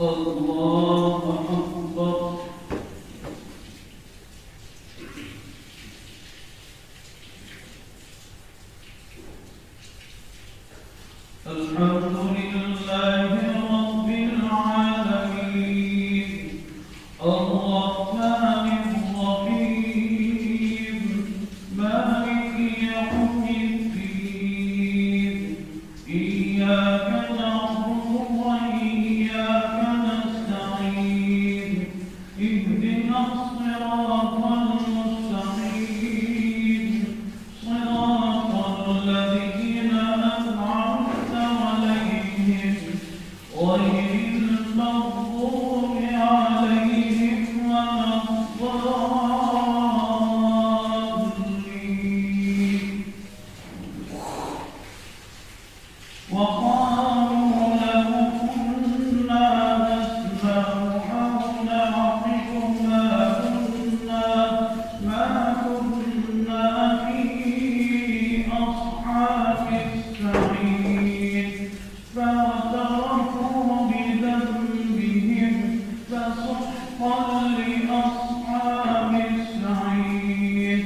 الله أكبر. الحمد لله رب العالمين الرحمن الرحيم مالك يوم الدين إياك نعبد وإياك نستعين اهدنا الصراط المستقيم صراط الذين أنعمت عليهم غير المغضوب عليهم ولا الضالين. وقالوا لو كنا نسمع أو نعقل ما كنا في أصحاب السعير فاعترفوا بذنبهم فسحقا لأصحاب السعير.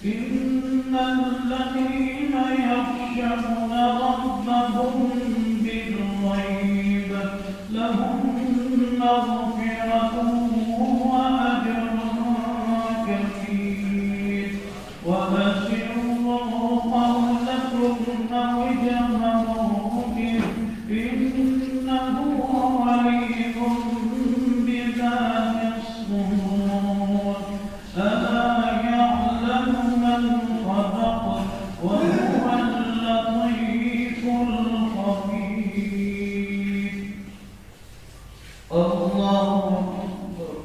إن الذين يخشون ربهم بالغيب لهم مغفرة وأجر كبير. وأسروا قولكم أو اجهروا به إنه عليم بذات الصدور. ألا يعلم من خلق وهو اللطيف الخبير. الله أكبر.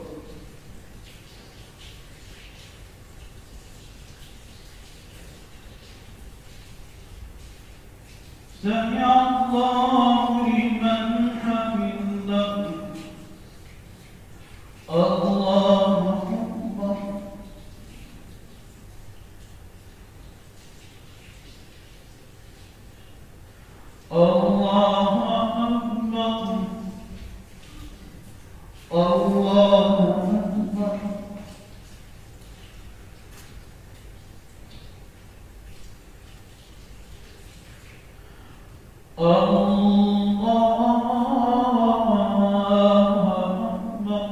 سمع الله لمن حمده. الله أكبر. الله أكبر. الله أكبر.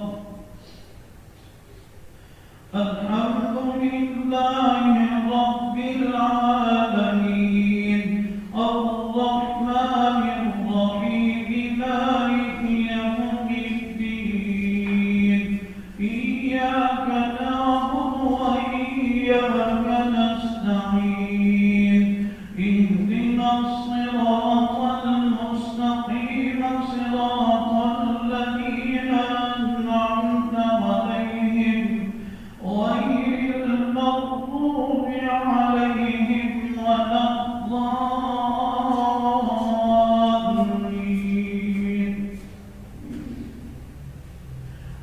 الحمد لله رب العالمين الرحمن الرحيم مالك يوم الدين إياك نعبد وإياك نستعين اهدنا الصراط المستقيم صراط الذين أنعمت عليهم غير المغضوب عليهم ولا الضالين.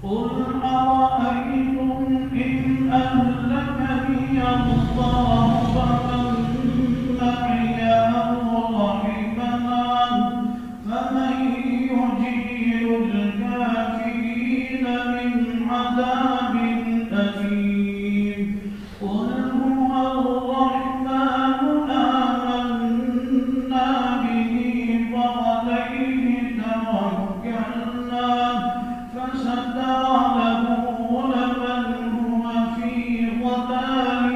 قل أرأيتم إن أهلكني الله فمن معي أو رحمنا فمن يجير الكافرين من عذاب أليم. قل هو الرحمن آمنا به وعليه توكلنا فستعلمون من هو في ضلال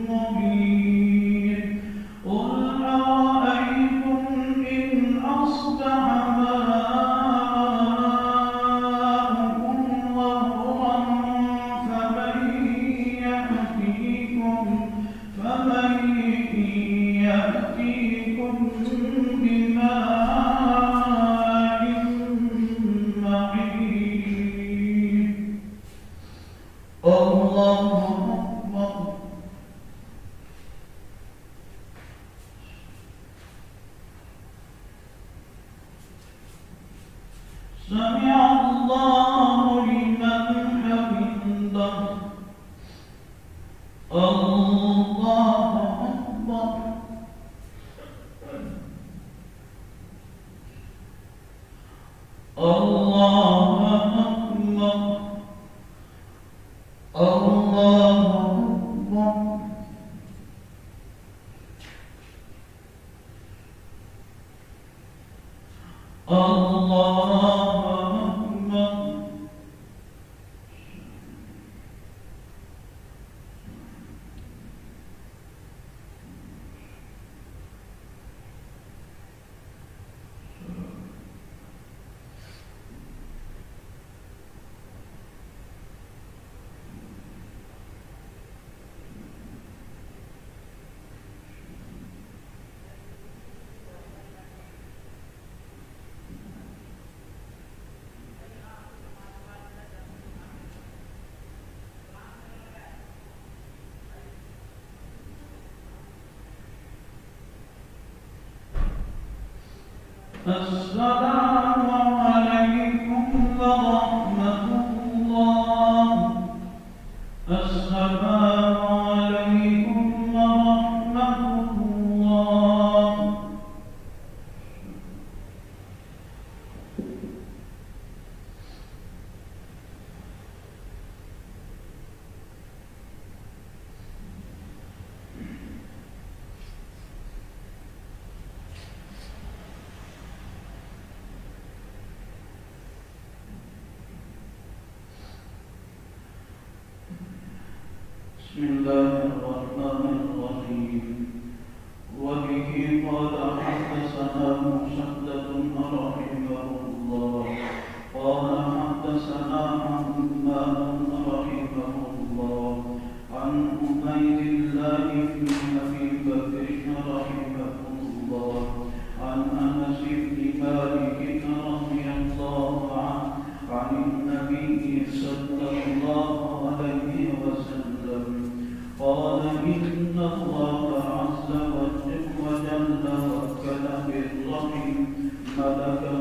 مبين. قل أرأيتم إن أصبح ماؤكم غورا فمن يأتيكم بماء معين. الله أكبر. سمع الله لمن حمده. الله أكبر. الله السلام عليكم ورحمة الله. السلام عليكم ورحمة الله. بسم الله الرحمن الرحيم. وبه قال حدثنا مسدد رحمه الله قال حدثنا حماد رحمه الله عن عبيد الله بن ابي بكر رحمه الله عن انس بن مالك رضي الله عنه عن النبي صلى الله عليه وسلم قال إن الله عز وجل وكل بالرحم ملكا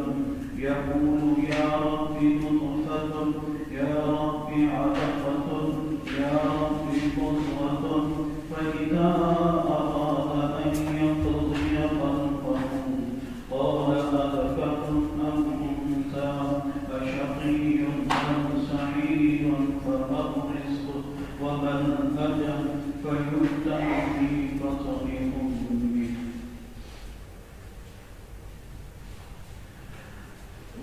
يقول يا رب نطفة يا رب علقة يا رب مضغة فإذا أراد أن يقضي خلقه قال أذكر أم أنثى أشقي أم سعيد فما الرزق وما الأجل فيفتح في بطن أمه.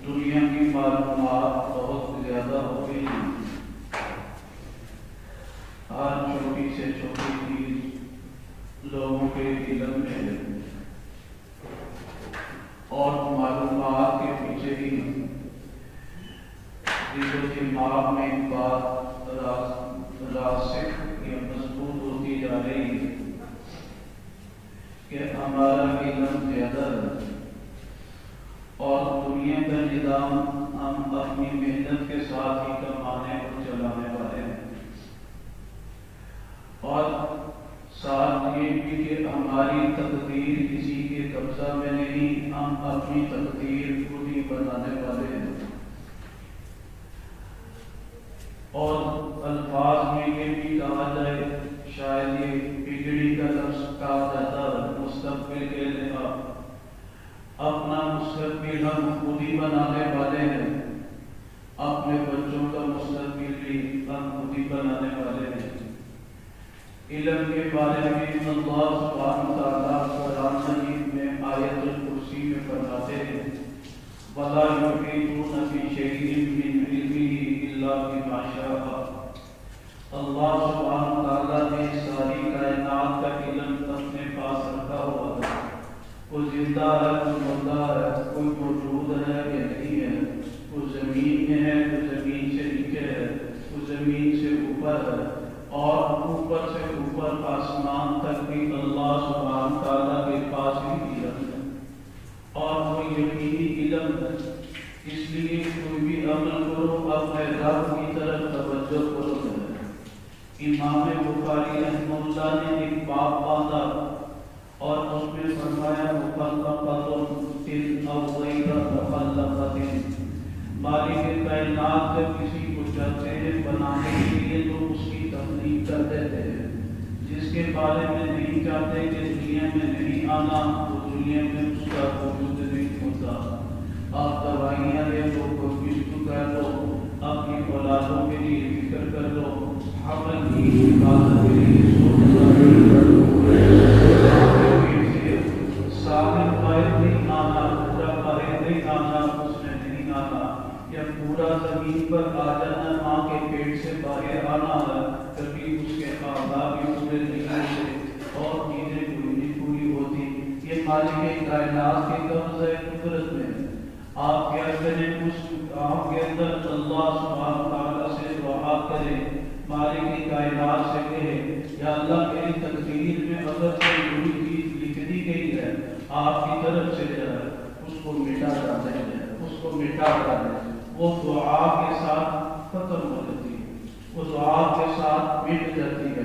دنیا کی معلومات بہت زیادہ ہو گئی ہیں. ہر چھوٹی سے چھوٹی چیز لوگوں کے علم میں ہے اور معلومات کے پیچھے ہی دل و دماغ میں ایک بات راسخ یا مضبوط ہوتی جا رہی ہے کہ ہمارا علم زیادہ ہے اور دنیا کا نظام ہم اپنی محنت کے ساتھ ہی کمانے اور چلانے والے ہیں. اور ساتھ یہ بھی کہ ہماری تقدیر کسی کے قبضہ میں نہیں، ہم اپنی تقدیر خود ہی بنانے والے ہیں. اور الفاظ میں یہ بھی کہا جائے، شاید یہ بگڑی کا لفظ کہا جاتا ہے مستقبل کے لیے. اپنا مستقبل ہم خود ہی بنانے والے ہیں، اپنے بچوں کا مستقبل بھی ہم خود ہی بنانے والے ہیں. علم کے بارے میں اللہ سبحانہ وتعالیٰ قرآن مجید میں آیت الکرسی میں فرماتے ہیں وَلَا يُحِيطُونَ بِشَيْءٍ مِّنْ عِلْمِهِ إِلَّا بِمَا شَاءَ. اللہ سبحانہ وتعالیٰ نے ساری کائنات کا علم اپنے پاس رکھا ہوا ہے. کوئی زندہ ہے، کوئی مردہ ہے، کوئی موجود ہے یا نہیں ہے، کوئی زمین میں ہے، کوئی زمین سے نیچے ہے، کوئی زمین سے اوپر ہے، اور اوپر سے اوپر آسمان تک بھی اللہ سبحانہ وتعالیٰ کے پاس ہی علم ہے. اور وہ یقینی علم ہے، اس لیے کوئی بھی عمل کرو اپنے رب کی طرف توجہ کرو. امام بخاری رحمہ اللہ نے ایک باب باندھا اور اس میں فرمایا مخلقۃ او غیر مخلقۃ. مالک کائنات جب کسی کو چاہتے ہیں بنانے کے لیے تو اس کی تخلیق کر دیتے ہیں. جس کے بارے میں نہیں چاہتے کہ دنیا میں نہیں آنا تو دنیا میں اس کا وجود نہیں ہوتا. آپ دوائیاں لے لو، کوشش کر لو، اپنی اولادوں کے لیے فکر کر لو، حمل کی حفاظت کے لیے سوچ کر لو. سالم قائد نہیں آنا، پورا قائد نہیں آنا، اس میں نہیں آنا، یا پورا زمین پر آ جانا، ماں کے پیٹ سے باہر آنا ہے، کبھی اس کے اعضاء بھی پورے نہیں ہوتے اور چیزیں پوری نہیں پوری ہوتی. یہ مالک کائنات کے قبضہ قدرت میں. آپ کیا کریں، اس آپ کے اندر اللہ سبحانہ وتعالیٰ سے دعا کریں، مالک کائنات سے کہیں یا اللہ میری تقدیر میں اگر کوئی بری چیز لکھ دی گئی ہے آپ کی طرف سے اس کو مٹا جاتے ہیں، اس کو مٹا جاتے ہیں. وہ دعا کے ساتھ ختم ہو جاتی ہے، وہ دعا کے ساتھ مٹ جاتی ہے.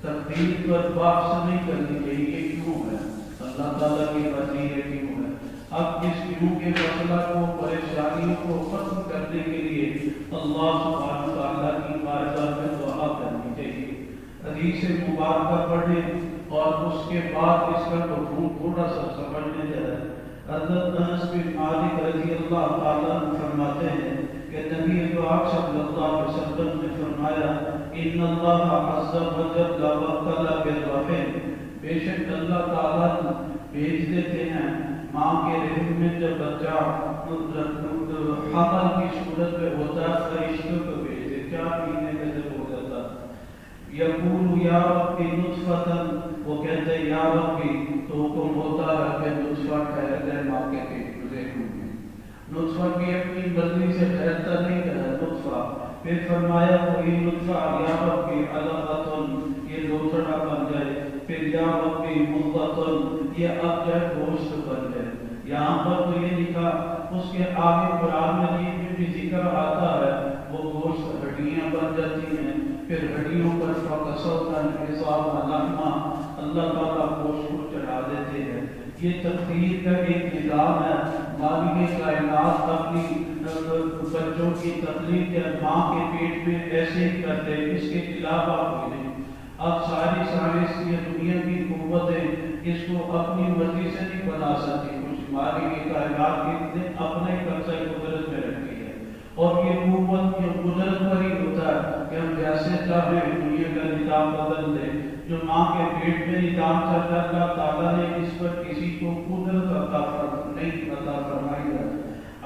تقدیر پر واپس نہیں کرنی چاہیے. کیوں ہے؟ اللہ تعالیٰ کی مرضی ہے. کیوں ہے؟ اب اس یوں کے مسئلہ کو پریشانیوں کو ختم کرنے کے لیے اللہ سبحانہ وتعالیٰ کی بارگاہ میں دعا کرنی چاہیے، حدیث مبارکہ پڑھیں اور اس کے بعد اس کا مفہوم تھوڑا سا سمجھنے جائے۔ حضرت انس بن مالک رضی اللہ تعالیٰ عنہ فرماتے ہیں کہ نبی پاک صلی اللہ علیہ وسلم نے فرمایا ان اللہ عز و جل وکل بالرحم، بے شک اللہ تعالیٰ بھیج دیتے ہیں ماں کے رحم میں جب بچہ حمل کی صورت میں ہوتا ہے فرشتوں کو بھیج دیتے 4 مہینے کا جب ہو جاتا یقول یا ربی نطفۃ، وہ کہتے ہیں یا ربی، تو حکم ہوتا ہے کہ نطفہ ٹھہر جائے ماں کے رحم میں۔ نطفہ کی اپنی مرضی سے ٹھہرتا نہیں ہے نطفہ، پھر فرمایا وہی نطفہ یا ربی علقۃ، یہ لوتھڑا بن جائے، پھر یا ربی مضغۃ، یہ اب جائے گوشت بن جائے۔ یہاں پر تو یہ لکھا، اس کے آگے قرآن مجید میں بھی ذکر آتا ہے وہ گوشت ہڈیاں بن جاتی ہیں، پھر ہڈیوں پر فَقَسَوْنَا الْعِظَامَ لَحْمًا، اللہ تعالیٰ گوشت کو چڑھا دیتے ہیں۔ یہ تقدیر کا ایک نظام ہے۔ مالک کائنات اپنی بچوں کی تخلیق یا ماں کے پیٹ میں ایسے ہی کرتے ہیں، اس کے علاوہ کوئی نہیں۔ اب ساری سائنس یہ دنیا کی قوتیں اس کو اپنی مرضی سے نہیں بنا سکتی، کچھ مالک کائنات نے اپنا ہی قبضہ قدرت میں رکھی ہے، اور یہ قوت یہ قدرت پر ہی ہوتا ہے کہ ہم جیسے چاہیں دنیا کا نظام بدل دیں۔ جو ماں کے پیٹ میں نظام چل رہا ہے اللہ تعالیٰ نے اس پر کسی کو قدرت نہیں عطا فرمائی ہے۔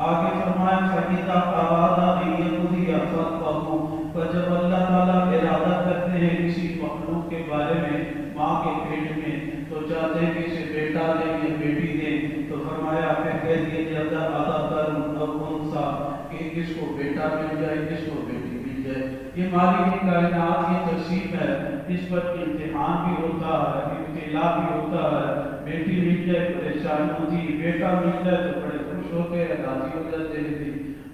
آگے فرمایا فَإِذَا أَرَادَ أَن يَقْضِيَ خَلْقَهُ، پر جب اللہ تعالیٰ ارادہ کرتے ہیں کسی مخلوق کے بارے میں ماں کے پیٹ میں، تو چاہتے ہیں کہ اسے بیٹا دیں یا بیٹی دیں، تو فرمایا پھر کہہ دیا جاتا اذکر أو أنثى، کہ اس کو بیٹا مل جائے اس کو بیٹی مل جائے۔ یہ مالک کائنات کی تقسیم ہے، اس پر امتحان بھی ہوتا ہے، ابتلا بھی ہوتا ہے۔ بیٹی مل جائے پریشانی ہوتی، بیٹا مل جائے تو بڑے خوش ہوتے ہیں، راضی ہو جاتے ہیں۔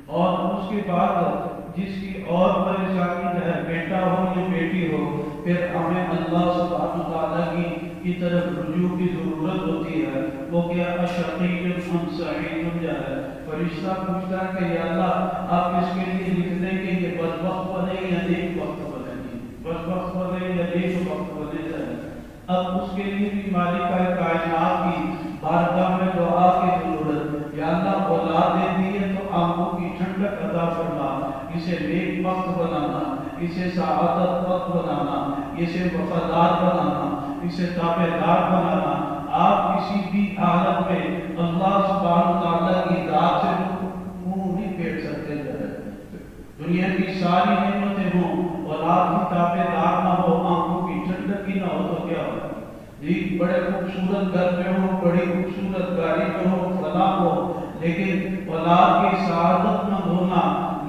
اور اس کے بعد جس کی اور پریشانی ہے بیٹا ہو یا بیٹی ہو، پھر ہمیں اللہ سبحانہ تعالیٰ کی طرف رجوع کی ضرورت ہوتی ہے۔ وہ کیا اشقی ام سعید جو ہے، فرشتہ پوچھتا ہے کہ یا اللہ آپ اس کے لیے لکھ دیں کہ یہ بدبخت بنے یا نیک وقت بنے گی، بدبخت بنے یا نیک وقت بنے جائے۔ اب اس کے لیے بھی مالک کائنات کی بارگاہ میں دعا کی ضرورت، یا اللہ اولاد دے دی ہے تو آنکھوں کی ٹھنڈک عطا فرما، اسے نیک وقت بنانا، اسے سعادت وقت بنانا، اسے وفادار بنانا، اسے تابعدار بنانا۔ آپ کسی بھی حالت میں اللہ سبحانہ تعالیٰ کی ذات سے منہ نہیں پھیر سکتے۔ دنیا کی ساری نعمتیں ہوں اور آپ کی تابعدار نہ ہو، آنکھوں کی ٹھنڈک ہی نہ ہو تو کیا ہو؟ جی بڑے خوبصورت گھر میں ہو، بڑی خوبصورت گاڑی میں ہو، فلاں ہو، لیکن اولاد کی سعادت مند ہونا،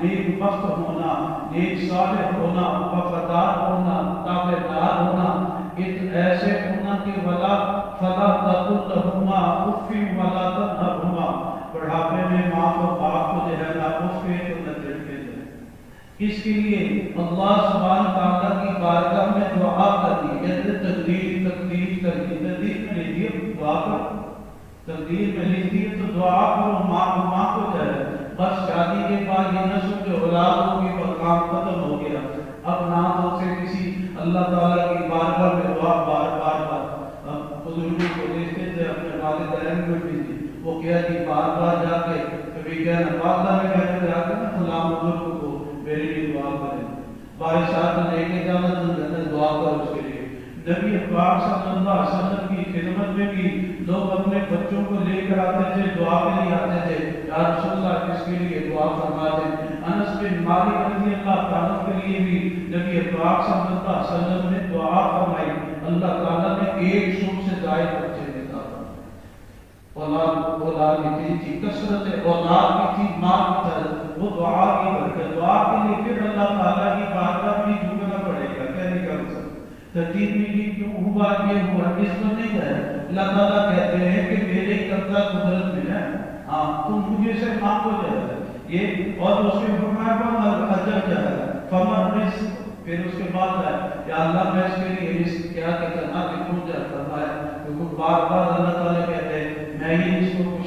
نیک وقت ہونا، نیک صالح ہونا، وفادار ہونا، تابعدار ہونا، ایک ایسے ہونا کہ فلا تقل لهما اف ولا تنهرهما، بڑھاپے میں ماں کو باپ کو جو ہے نہ اف تو نہ جھٹکے دے۔ اس کے لیے اللہ سبحانہ تعالیٰ کی بارگاہ میں دعا کرنی، یعنی تقدیر کرنی، تقدیر میں لکھی ہے دعا کرو، تقدیر میں لکھی ہے تو دعا کرو، ماں کو جائے۔ بس شادی کے بعد یہ نہ سوچو اولاد ہوگی اور کام ختم ہو گیا، اب نہ تو سے کسی اللہ تعالیٰ کی بارگاہ میں دعا بار بزرگوں کو دیکھتے تھے، اپنے والدین کو بھی وہ کیا کہ بار بار جا کے کبھی کہنا والدہ نے کہتے جا کے نا فلاں بزرگ کو میرے لیے دعا کریں، بھائی صاحب لے کے جانا تو دعا کرو اس کے لیے۔ نبی پاک صلی اللہ علیہ وسلم کی خدمت میں بھی لوگ اپنے بچوں کو لے کر آتے تھے، دعا کے لیے آتے تھے، یا رسول اللہ اس کے لیے دعا فرما دیں۔ انس بن مالک رضی اللہ تعالیٰ کے لیے بھی نبی پاک صلی اللہ علیہ وسلم نے دعا فرمائی، اللہ تعالیٰ نے 100 سے زائد بچے دیتا تھا۔ اولاد کی تھی کثرت، اولاد کی تھی ماں کی طرف، وہ دعا کی برکت، دعا کے لیے پھر اللہ تعالیٰ کی بارگاہ میں جھکنا پڑے گا، کہنے کا مطلب ترتیب میں کیوں ہوا یہ ہوا اس پر نہیں ہے۔ اللہ تعالیٰ کہتے ہیں کہ میرے قبضہ قدرت میں ہے، ہاں تم مجھے سے مانگو جائے یہ، اور اس میں فرمایا وَمَا جائے فَمَا رِزْقُ، پھر اس کے بعد ہے یا اللہ میں اس کے لیے رزق کیا کہ کرنا کہ کھو جائے فرمایا، کیونکہ بار بار اللہ تعالیٰ کہتے ہیں میں ہی اس کو